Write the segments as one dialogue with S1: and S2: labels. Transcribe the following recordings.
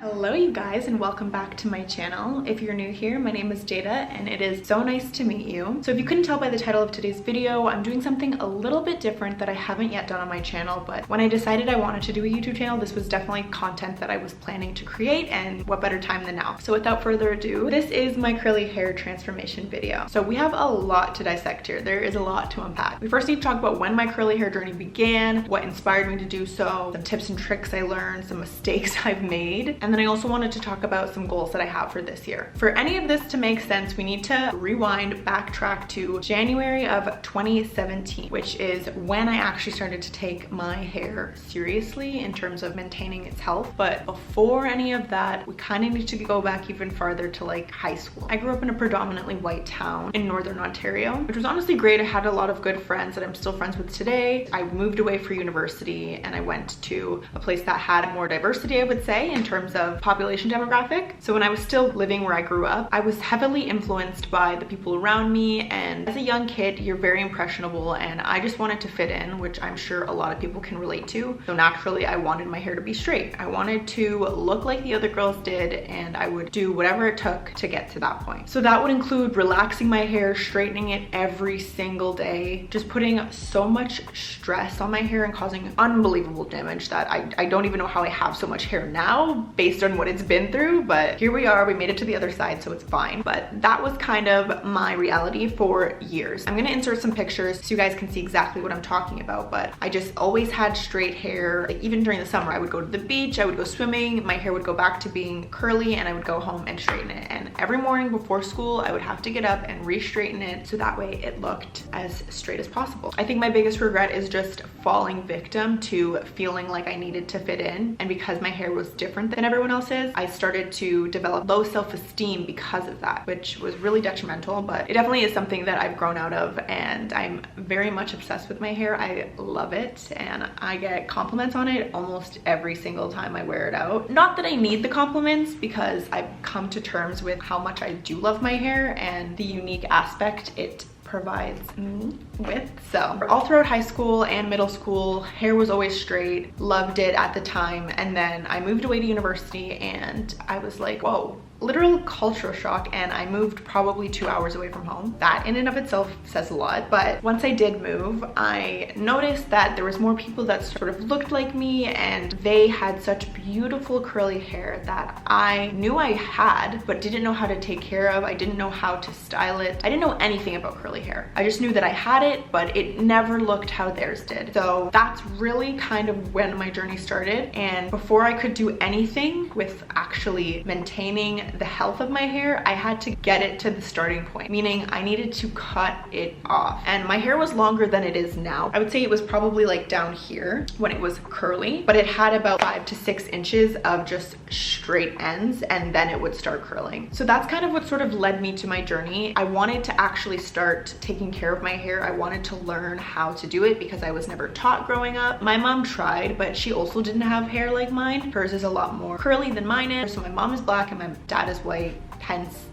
S1: Hello you guys, and welcome back to my channel. If you're new here, my name is Jada and it is so nice to meet you. So if you couldn't tell by the title of today's video, I'm doing something a little bit different that I haven't yet done on my channel, but when I decided I wanted to do a YouTube channel, this was definitely content that I was planning to create, and what better time than now. So without further ado, this is my curly hair transformation video. So we have a lot to dissect here. There is a lot to unpack. We first need to talk about when my curly hair journey began, what inspired me to do so, some tips and tricks I learned, some mistakes I've made, and then I also wanted to talk about some goals that I have for this year. For any of this to make sense, we need to rewind, backtrack to January of 2017, which is when I actually started to take my hair seriously in terms of maintaining its health. But before any of that, we kind of need to go back even farther to like high school. I grew up in a predominantly white town in Northern Ontario, which was honestly great. I had a lot of good friends that I'm still friends with today. I moved away for university and I went to a place that had more diversity, I would say, in terms of population demographic. So when I was still living where I grew up, I was heavily influenced by the people around me, and as a young kid, you're very impressionable, and I just wanted to fit in, which I'm sure a lot of people can relate to. So naturally, I wanted my hair to be straight. I wanted to look like the other girls did, and I would do whatever it took to get to that point. So that would include relaxing my hair, straightening it every single day, just putting so much stress on my hair and causing unbelievable damage that I don't even know how I have so much hair now based on what it's been through, but here we are. We made it to the other side, so it's fine. But that was kind of my reality for years. I'm gonna insert some pictures so you guys can see exactly what I'm talking about, but I just always had straight hair. Like even during the summer, I would go to the beach, I would go swimming, my hair would go back to being curly, and I would go home and straighten it. And every morning before school, I would have to get up and re-straighten it so that way it looked as straight as possible. I think my biggest regret is just falling victim to feeling like I needed to fit in, and because my hair was different than everyone else's, I started to develop low self-esteem because of that, which was really detrimental. But it definitely is something that I've grown out of, and I'm very much obsessed with my hair. I love it, and I get compliments on it almost every single time I wear it out. Not that I need the compliments, because I've come to terms with how much I do love my hair and the unique aspect it provides me with. So all throughout high school and middle school, hair was always straight, loved it at the time, and then I moved away to university and I was like, whoa, literal cultural shock, and I moved probably 2 hours away from home. That in and of itself says a lot. But once I did move, I noticed that there was more people that sort of looked like me, and they had such beautiful curly hair that I knew I had but didn't know how to take care of. I didn't know how to style it. I didn't know anything about curly hair. I just knew that I had it, but it never looked how theirs did. So that's really kind of when my journey started, and before I could do anything with actually maintaining the health of my hair, I had to get it to the starting point, meaning I needed to cut it off. And my hair was longer than it is now. I would say it was probably like down here when it was curly, but it had about 5 to 6 inches of just straight ends, and then it would start curling. So that's kind of what sort of led me to my journey. I wanted to actually start taking care of my hair. I wanted to learn how to do it because I was never taught growing up. My mom tried, but she also didn't have hair like mine. Hers is a lot more curly than mine is. So my mom is black and my dad is white, hence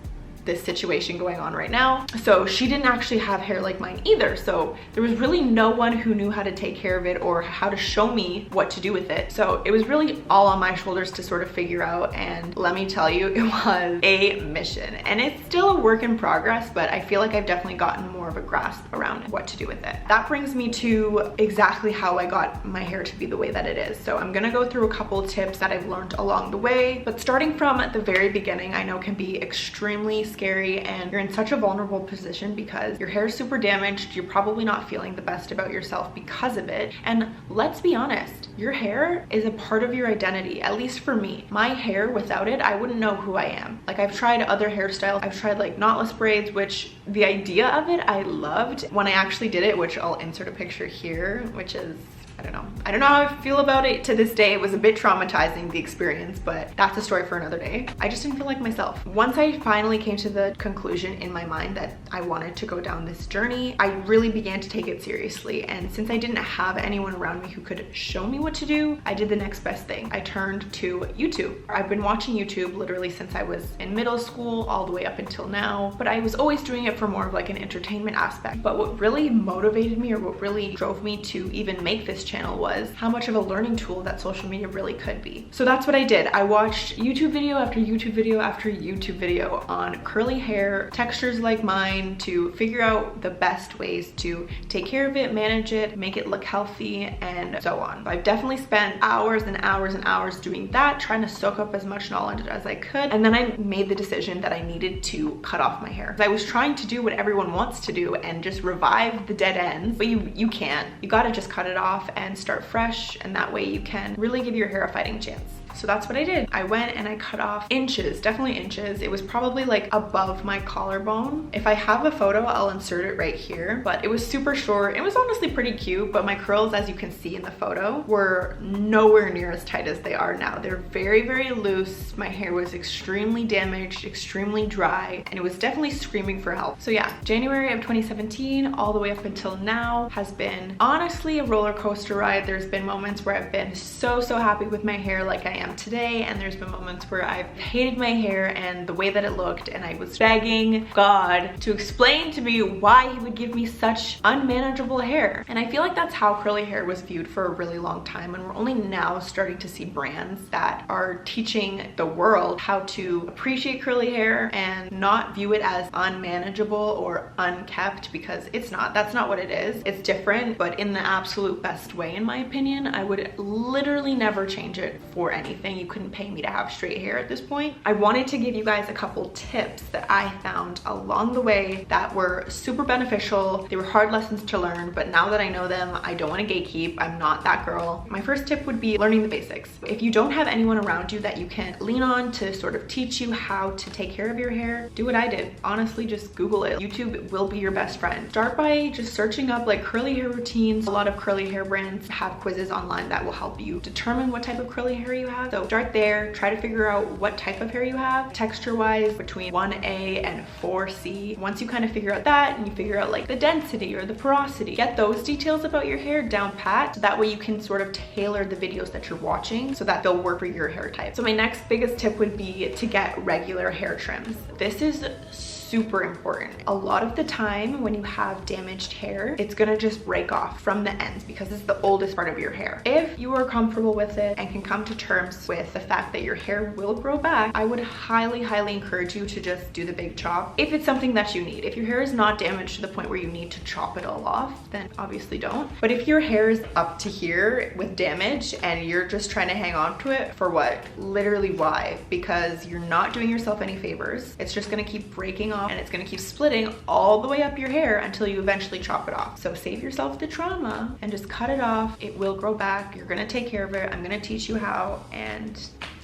S1: this situation going on right now. So she didn't actually have hair like mine either. So there was really no one who knew how to take care of it or how to show me what to do with it. So it was really all on my shoulders to sort of figure out. And let me tell you, it was a mission, and it's still a work in progress, but I feel like I've definitely gotten more of a grasp around what to do with it. That brings me to exactly how I got my hair to be the way that it is. So I'm gonna go through a couple tips that I've learned along the way, but starting from the very beginning, I know can be extremely scary, and you're in such a vulnerable position because your hair is super damaged. You're probably not feeling the best about yourself because of it. And let's be honest, your hair is a part of your identity, at least for me. My hair, without it, I wouldn't know who I am. Like, I've tried other hairstyles. I've tried like knotless braids, which the idea of it I loved. When I actually did it, which I'll insert a picture here, which is, I don't know how I feel about it to this day. It was a bit traumatizing, the experience, but that's a story for another day. I just didn't feel like myself. Once I finally came to the conclusion in my mind that I wanted to go down this journey, I really began to take it seriously. And since I didn't have anyone around me who could show me what to do, I did the next best thing. I turned to YouTube. I've been watching YouTube literally since I was in middle school all the way up until now, but I was always doing it for more of like an entertainment aspect. But what really motivated me, or what really drove me to even make this channel was how much of a learning tool that social media really could be. So that's what I did. I watched YouTube video after YouTube video after YouTube video on curly hair, textures like mine, to figure out the best ways to take care of it, manage it, make it look healthy, and so on. I've definitely spent hours and hours and hours doing that, trying to soak up as much knowledge as I could. And then I made the decision that I needed to cut off my hair. I was trying to do what everyone wants to do and just revive the dead ends, but you can't. You gotta just cut it off and start fresh, and that way you can really give your hair a fighting chance. So that's what I did. I went and I cut off inches, definitely inches. It was probably like above my collarbone. If I have a photo, I'll insert it right here, but it was super short. It was honestly pretty cute, but my curls, as you can see in the photo, were nowhere near as tight as they are now. They're very, very loose. My hair was extremely damaged, extremely dry, and it was definitely screaming for help. So yeah, January of 2017 all the way up until now has been honestly a roller coaster ride. There's been moments where I've been so happy with my hair like I am today, and there's been moments where I've hated my hair and the way that it looked, and I was begging God to explain to me why he would give me such unmanageable hair. And I feel like that's how curly hair was viewed for a really long time, and we're only now starting to see brands that are teaching the world how to appreciate curly hair and not view it as unmanageable or unkept, because it's not. That's not what it is. It's different, but in the absolute best way, in my opinion. I would literally never change it for anything. You couldn't pay me to have straight hair at this point. I wanted to give you guys a couple tips that I found along the way that were super beneficial. They were hard lessons to learn, but now that I know them, I don't want to gatekeep. I'm not that girl. My first tip would be learning the basics. If you don't have anyone around you that you can lean on to sort of teach you how to take care of your hair, do what I did. Honestly, just Google it. YouTube will be your best friend. Start by just searching up like curly hair routines. A lot of curly hair brands have quizzes online that will help you determine what type of curly hair you have. So start there, try to figure out what type of hair you have, texture-wise between 1A and 4C. Once you kind of figure out that, and you figure out like the density or the porosity, get those details about your hair down pat, so that way you can sort of tailor the videos that you're watching so that they'll work for your hair type. So my next biggest tip would be to get regular hair trims. This is super important. A lot of the time when you have damaged hair, it's gonna just break off from the ends because it's the oldest part of your hair. If you are comfortable with it and can come to terms with the fact that your hair will grow back, I would highly encourage you to just do the big chop if it's something that you need. If your hair is not damaged to the point where you need to chop it all off, then obviously don't. But if your hair is up to here with damage and you're just trying to hang on to it, for what? Literally why? Because you're not doing yourself any favors. It's just gonna keep breaking off, and it's gonna keep splitting all the way up your hair until you eventually chop it off. So save yourself the trauma and just cut it off. It will grow back. You're gonna take care of it. I'm gonna teach you how, and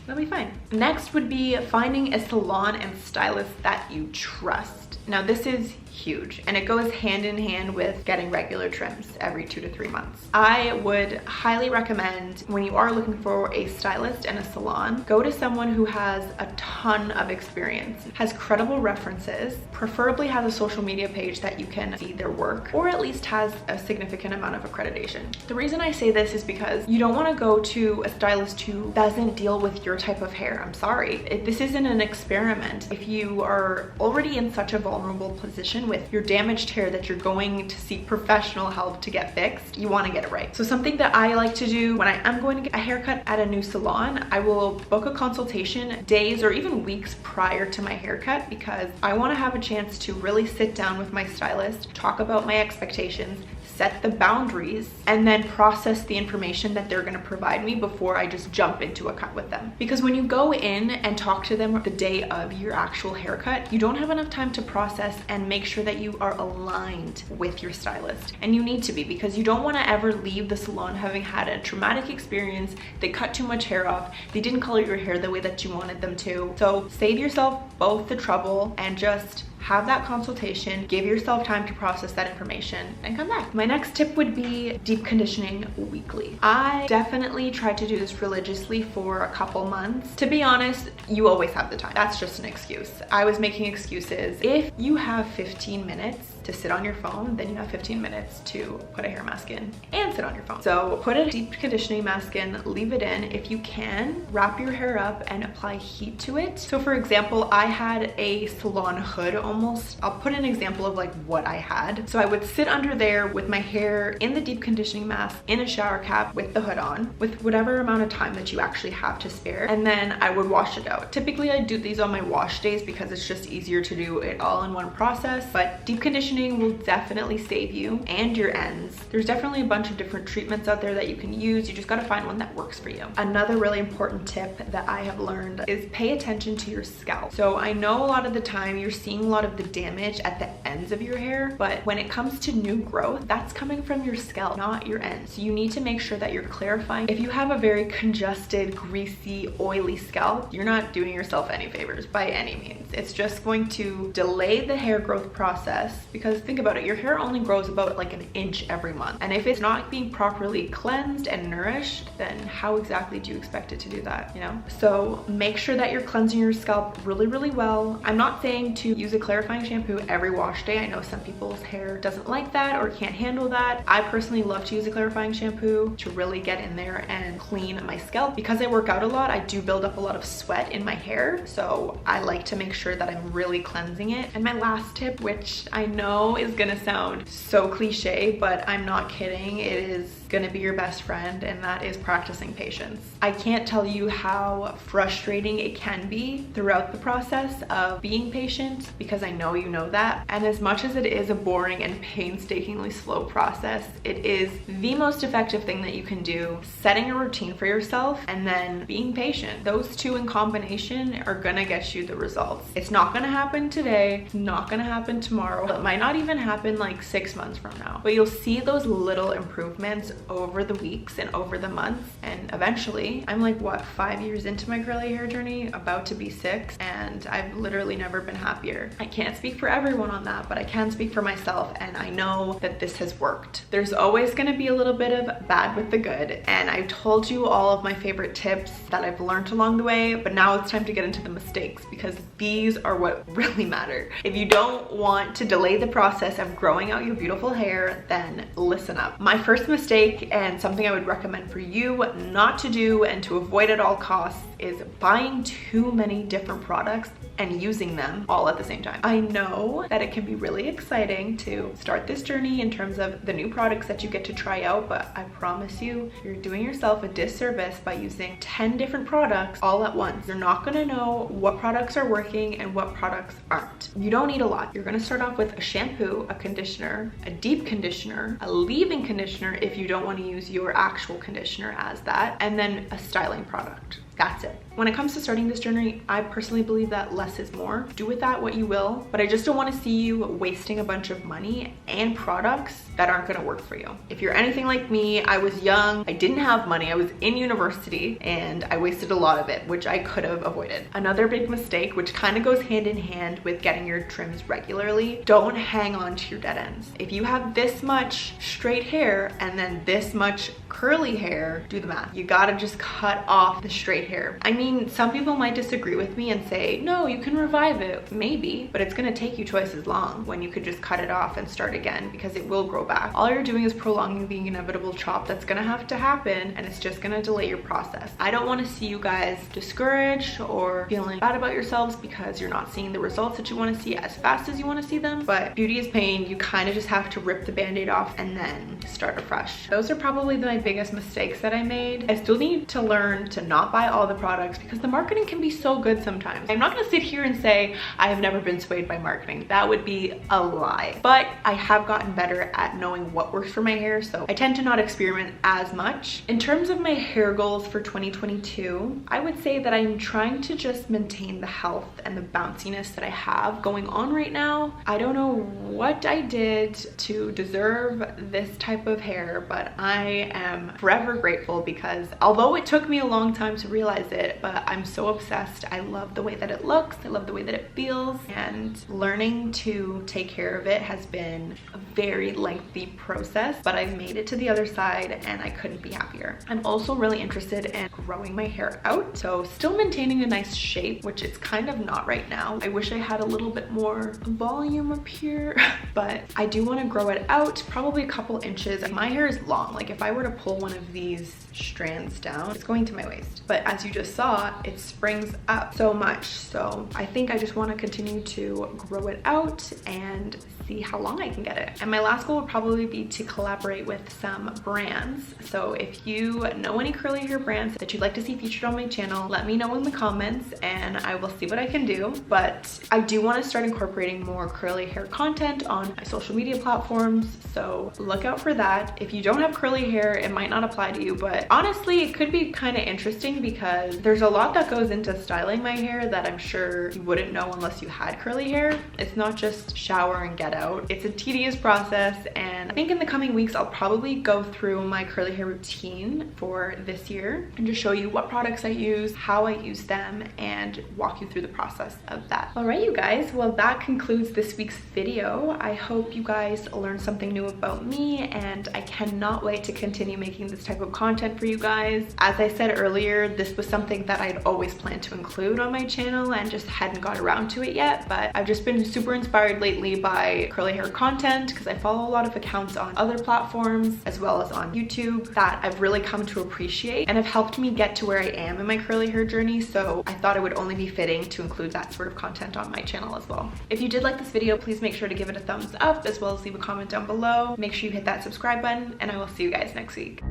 S1: it'll be fine. Next would be finding a salon and stylist that you trust. Now this is huge, and it goes hand in hand with getting regular trims every 2 to 3 months. I would highly recommend, when you are looking for a stylist and a salon, go to someone who has a ton of experience, has credible references, preferably has a social media page that you can see their work, or at least has a significant amount of accreditation. The reason I say this is because you don't want to go to a stylist who doesn't deal with your type of hair. I'm sorry. This isn't an experiment. If you are already in such a vulnerable position with your damaged hair that you're going to seek professional help to get fixed, you want to get it right. So something that I like to do when I am going to get a haircut at a new salon, I will book a consultation days or even weeks prior to my haircut, because I want to have a chance to really sit down with my stylist, talk about my expectations, set the boundaries, and then process the information that they're going to provide me before I just jump into a cut with them. Because when you go in and talk to them the day of your actual haircut, you don't have enough time to process and make sure that you are aligned with your stylist. And you need to be, because you don't want to ever leave the salon having had a traumatic experience. They cut too much hair off, they didn't color your hair the way that you wanted them to. So save yourself both the trouble and just have that consultation, give yourself time to process that information, and come back. My next tip would be deep conditioning weekly. I definitely tried to do this religiously for a couple months. To be honest, you always have the time. That's just an excuse. I was making excuses. If you have 15 minutes to sit on your phone, then you have 15 minutes to put a hair mask in and sit on your phone. So put a deep conditioning mask in, leave it in. If you can, wrap your hair up and apply heat to it. So for example, I had a salon hood almost. I'll put an example of like what I had. So I would sit under there with my hair in the deep conditioning mask, in a shower cap with the hood on, with whatever amount of time that you actually have to spare. And then I would wash it out. Typically I do these on my wash days because it's just easier to do it all in one process, but deep conditioning will definitely save you and your ends. There's definitely a bunch of different treatments out there that you can use. You just gotta find one that works for you. Another really important tip that I have learned is pay attention to your scalp. So I know a lot of the time you're seeing a lot of the damage at the ends of your hair, but when it comes to new growth, that's coming from your scalp, not your ends. So you need to make sure that you're clarifying. If you have a very congested, greasy, oily scalp, you're not doing yourself any favors by any means. It's just going to delay the hair growth process, because think about it, your hair only grows about like an inch every month. And if it's not being properly cleansed and nourished, then how exactly do you expect it to do that, you know? So make sure that you're cleansing your scalp really, really well. I'm not saying to use a clarifying shampoo every wash day. I know some people's hair doesn't like that or can't handle that. I personally love to use a clarifying shampoo to really get in there and clean my scalp. Because I work out a lot, I do build up a lot of sweat in my hair. So I like to make sure that I'm really cleansing it. And my last tip, which I know is gonna sound so cliche, but I'm not kidding, it is gonna be your best friend, and that is practicing patience. I can't tell you how frustrating it can be throughout the process of being patient, because I know you know that. And as much as it is a boring and painstakingly slow process, it is the most effective thing that you can do. Setting a routine for yourself and then being patient. Those two in combination are gonna get you the results. It's not gonna happen today, it's not gonna happen tomorrow. It might not even happen like 6 months from now, but you'll see those little improvements over the weeks and over the months. And eventually, I'm like, what, 5 years into my curly hair journey, about to be 6, and I've literally never been happier. I can't speak for everyone on that, but I can speak for myself, and I know that this has worked. There's always gonna be a little bit of bad with the good, and I've told you all of my favorite tips that I've learned along the way, but now it's time to get into the mistakes, because these are what really matter. If you don't want to delay the process of growing out your beautiful hair, then listen up. My first mistake, and something I would recommend for you not to do and to avoid at all costs, is buying too many different products and using them all at the same time. I know that it can be really exciting to start this journey in terms of the new products that you get to try out, but I promise you, you're doing yourself a disservice by using 10 different products all at once. You're not gonna know what products are working and what products aren't. You don't need a lot. You're gonna start off with a shampoo, a conditioner, a deep conditioner, a leave-in conditioner if you don't want to use your actual conditioner as that, and then a styling product. That's it. When it comes to starting this journey, I personally believe that less is more. Do with that what you will, but I just don't want to see you wasting a bunch of money and products that aren't going to work for you. If you're anything like me, I was young, I didn't have money, I was in university, and I wasted a lot of it, which I could have avoided. Another big mistake, which kind of goes hand in hand with getting your trims regularly, don't hang on to your dead ends. If you have this much straight hair and then this much curly hair, do the math. You gotta just cut off the straight hair. I mean, some people might disagree with me and say, no, you can revive it. Maybe, but it's gonna take you twice as long when you could just cut it off and start again, because it will grow back. All you're doing is prolonging the inevitable chop that's gonna have to happen, and it's just gonna delay your process. I don't wanna see you guys discouraged or feeling bad about yourselves because you're not seeing the results that you wanna see as fast as you wanna see them, but beauty is pain. You kind of just have to rip the band-aid off and then start afresh. Those are probably my biggest mistakes that I made. I still need to learn to not buy all the products because the marketing can be so good sometimes. I'm not gonna sit here and say I have never been swayed by marketing. That would be a lie. But I have gotten better at knowing what works for my hair, so I tend to not experiment as much. In terms of my hair goals for 2022, I would say that I'm trying to just maintain the health and the bounciness that I have going on right now. I don't know what I did to deserve this type of hair, but I am forever grateful, because although it took me a long time to realize realize it, but I'm so obsessed. I love the way that it looks. I love the way that it feels, and learning to take care of it has been a very lengthy process, but I've made it to the other side and I couldn't be happier. I'm also really interested in growing my hair out, so still maintaining a nice shape, which it's kind of not right now. I wish I had a little bit more volume up here, but I do want to grow it out, probably a couple inches. My hair is long. Like if I were to pull one of these strands down, it's going to my waist, but as you just saw, it springs up so much. So I think I just want to continue to grow it out and see how long I can get it. And my last goal would probably be to collaborate with some brands. So if you know any curly hair brands that you'd like to see featured on my channel, let me know in the comments and I will see what I can do. But I do want to start incorporating more curly hair content on my social media platforms, so look out for that. If you don't have curly hair, it might not apply to you, but honestly, it could be kind of interesting because there's a lot that goes into styling my hair that I'm sure you wouldn't know unless you had curly hair. It's not just shower and get out. It's a tedious process, and I think in the coming weeks I'll probably go through my curly hair routine for this year and just show you what products I use, how I use them, and walk you through the process of that. All right, you guys, well, that concludes this week's video. I hope you guys learned something new about me, and I cannot wait to continue making this type of content for you guys. As I said earlier, this was something that I'd always planned to include on my channel and just hadn't got around to it yet, but I've just been super inspired lately by curly hair content because I follow a lot of accounts on other platforms as well as on YouTube that I've really come to appreciate and have helped me get to where I am in my curly hair journey, so I thought it would only be fitting to include that sort of content on my channel as well. If you did like this video, please make sure to give it a thumbs up as well as leave a comment down below. Make sure you hit that subscribe button, and I will see you guys next week.